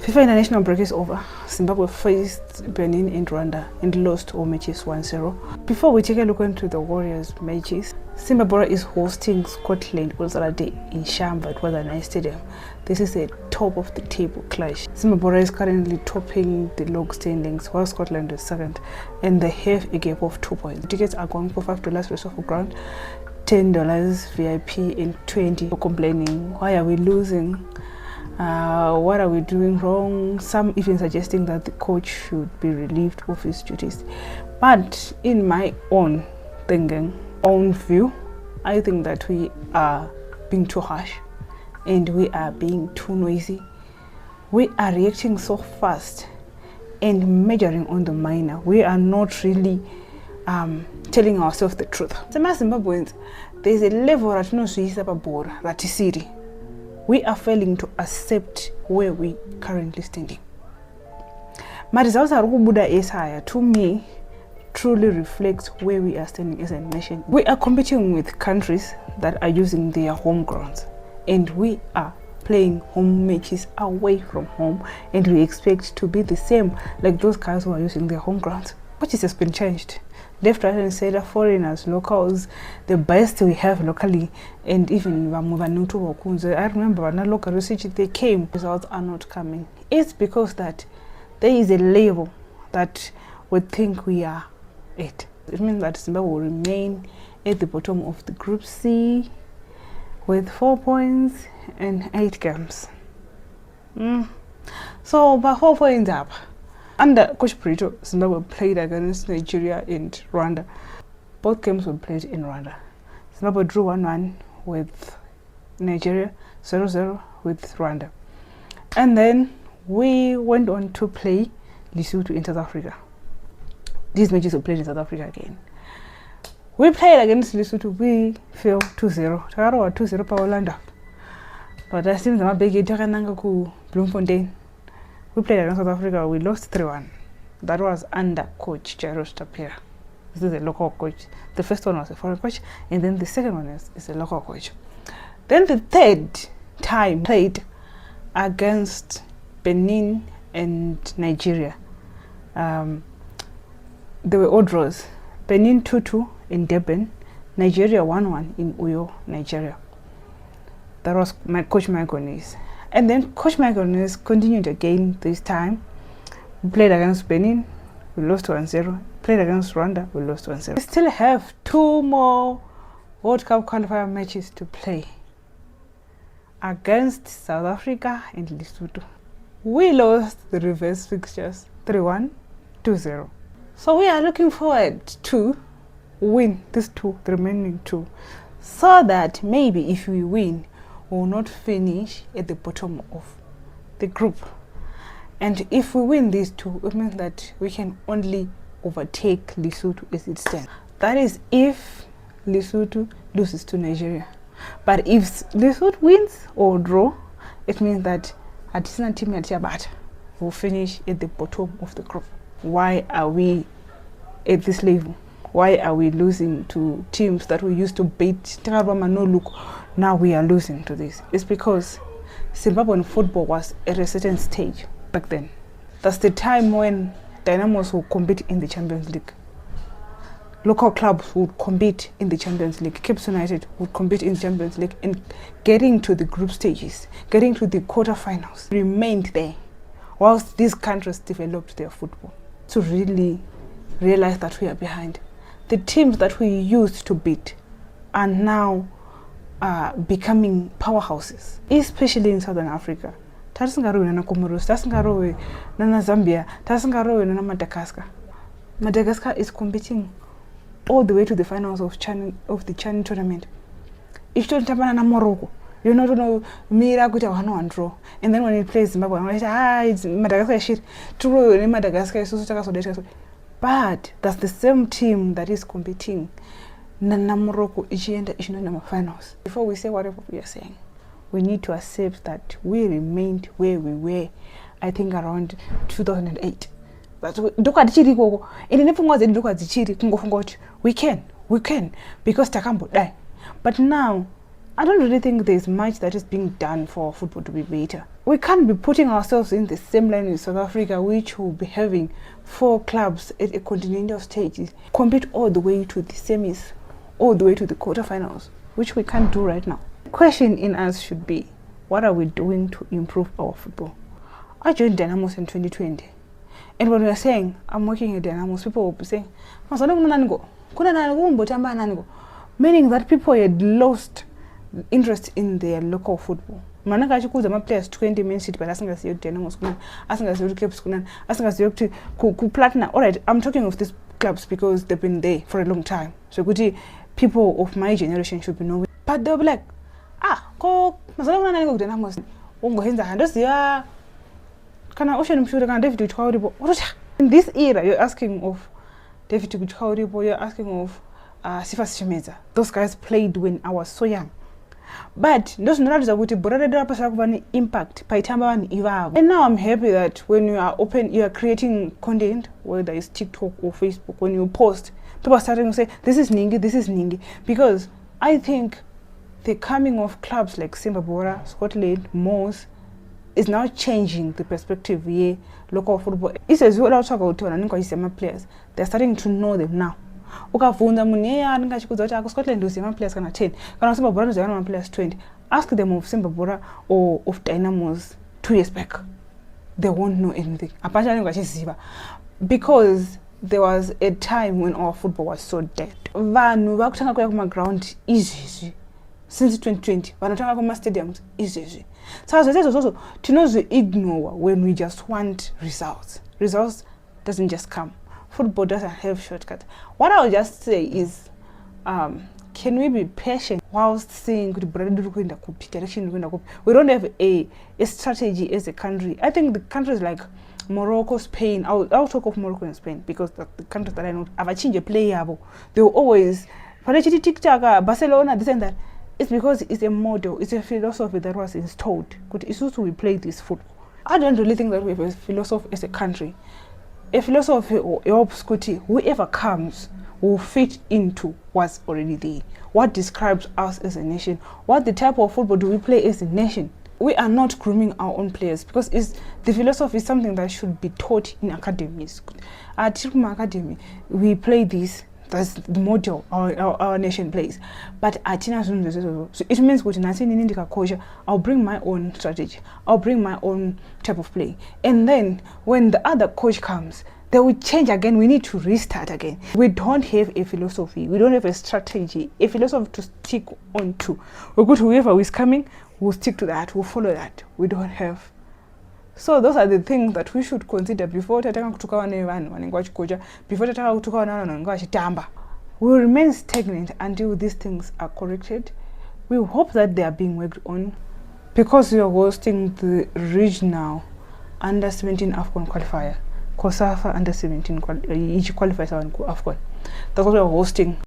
FIFA international break is over. Zimbabwe faced Benin and Rwanda and lost all matches 1-0. Before we take a look into the Warriors matches, Zimbabwe is hosting Scotland on Saturday in Shamba. It was a nice stadium. This is a top of the table clash. Zimbabwe is currently topping the log standings while Scotland is second, and they have a gap of 2 points. Tickets are going for $5 rest of the ground, $10 VIP, and $20 for complaining. Why are we losing? What are we doing wrong? Some even suggesting that the coach should be relieved of his duties. But in my own thinking, own view, I think that we are being too harsh and we are being too noisy. We are reacting so fast and measuring on the minor. We are not really telling ourselves the truth. Zimbabweans, there's a level that no ratisiri. We are failing to accept where we currently standing. My results are to me truly reflects where we are standing as a nation. We are competing with countries that are using their home grounds, and we are playing home matches away from home, and we expect to be the same like those guys who are using their home grounds. What has been changed? Left, right, and center, foreigners, locals, the best we have locally, and even I remember when local research they came, results are not coming. It's because that there is a level that we think we are at. It means that Zimbabwe will remain at the bottom of the Group C with 4 points and 8 games. So, by 4 points up. Under Coach Brito, Zimbabwe played against Nigeria and Rwanda. Both games were played in Rwanda. Zimbabwe drew 1-1 with Nigeria, 0-0 with Rwanda. And then we went on to play Lesotho in South Africa. These matches were played in South Africa again. We played against Lesotho, we fell 2-0. Takaro 2-0 pa Orlando. But I think the big Takananga ku Bloemfontein. We played against South Africa, we lost 3-1. That was under coach Jairus Tapia. This is a local coach. The first one was a foreign coach, and then the second one is a local coach. Then the third time played against Benin and Nigeria. There were all draws. Benin 2-2 in Durban, Nigeria 1-1 in Uyo, Nigeria. That was my coach Magonis. And then Coach Magonis continued again this time. We played against Benin, we lost 1-0. Played against Rwanda, we lost 1-0. We still have 2 more World Cup qualifier matches to play against South Africa and Lesotho. We lost the reverse fixtures 3-1, 2-0. So we are looking forward to win these 2, the remaining 2, so that maybe if we win, we will not finish at the bottom of the group. And if we win these 2, it means that we can only overtake Lesotho as it stands. That is if Lesotho loses to Nigeria. But if Lesotho wins or draw, it means that Additional team at Yabat will finish at the bottom of the group. Why are we at this level? Why are we losing to teams that we used to beat? Now we are losing to this. It's because Zimbabwean football was at a certain stage back then. That's the time when Dynamos will compete in the Champions League. Local clubs would compete in the Champions League. Cape United would compete in the Champions League, and getting to the group stages, getting to the quarterfinals, remained there whilst these countries developed their football. To really realize that we are behind. The teams that we used to beat are now becoming powerhouses, especially in Southern Africa. Tasingarowe na Comoros, Tasingarowe na Zambia, Tasingarowe na Madagascar. Madagascar is competing all the way to the finals of the Chan tournament. If you don't na Morocco, you not know Mira good one draw. And then when it plays Zimbabwe, it's Madagascar shit. True, Madagascar is so. But that's the same team that is competing. Nana Morocco is finals. Before we say whatever we are saying, we need to accept that we remained where we were, I think around 2008. That's we can because Takambo die. But now I don't really think there's much that is being done for football to be better. We can't be putting ourselves in the same line with South Africa, which will be having 4 clubs at a continental stage compete all the way to the semis, all the way to the quarterfinals, which we can't do right now. The question in us should be, what are we doing to improve our football? I joined Dynamos in 2020. And when we are saying, I'm working at Dynamos, people will be saying, meaning that people had lost interest in their local football. Manaka achikuza ma players 20 Man City but asingasiyo Dynamos kunani, asingasiyo Caps kunani, asingasiyo ku Platinum. All right, I'm talking of these clubs because they've been there for a long time. So kuti people of my generation should be knowing. But they'll be like, ko masala kunani ku Dynamos. Ungohenza handosiya kana Ocean Mshure kana David Uthauribo. In this era you're asking of David Uthauribo, you're asking of Sifas Shemeza. Those guys played when I was so young. But those knowledge kuti borada pasa kuva impact paitamba vanhu ivavo. And now I'm happy that when you are creating content, whether it's TikTok or Facebook, when you post, people are starting to say this is Ningi, because I think the coming of clubs like Simba Bora, Scotland, Moors is now changing the perspective here local football. It's as well talk about players. They're starting to know them now. Ukavunda muneya ningachikuza kuti Scotland usema players kana 10 kana Simba Bora uzana players 20. Ask them of Simba Bora or of Dynamos 2 years back. They won't know anything. Because there was a time when our football was so dead. Vanhu vakutanga kuya kuma ground izvezvi since 2020. Vanotanga kuma stadiums izvezvi. So there's also to know the ignore when we just want results. Results doesn't just come. Football doesn't have shortcuts. What I would just say is, can we be patient whilst saying direction? We don't have a strategy as a country. I think the countries like Morocco, Spain, I'll talk of Morocco and Spain because the countries that I know have changed a player. They will always Barcelona, this and that. It's because it's a model, it's a philosophy that was installed. It's also we play this football. I don't really think that we have a philosophy as a country. A philosophy or whoever comes will fit into what's already there. What describes us as a nation? What the type of football do we play as a nation? We are not grooming our own players because the philosophy is something that should be taught in academies. At Chikuma Academy, we play this. That's the model our nation plays. But so it means I'll bring my own strategy. I'll bring my own type of play. And then when the other coach comes, they will change again. We need to restart again. We don't have a philosophy. We don't have a strategy. A philosophy to stick on to. We'll go to whoever is coming, we'll stick to that, we'll follow that. We don't have. So those are the things that we should consider before tataka kutukawa nevanhu vanenge vachikocha, before tataka kutukawa nevanhu vanenge vachitamba. We will remain stagnant until these things are corrected. We hope that they are being worked on because we are hosting the regional under-17 AFCON qualifier. COSAFA under-17 each qualifies for AFCON. That's what we are hosting.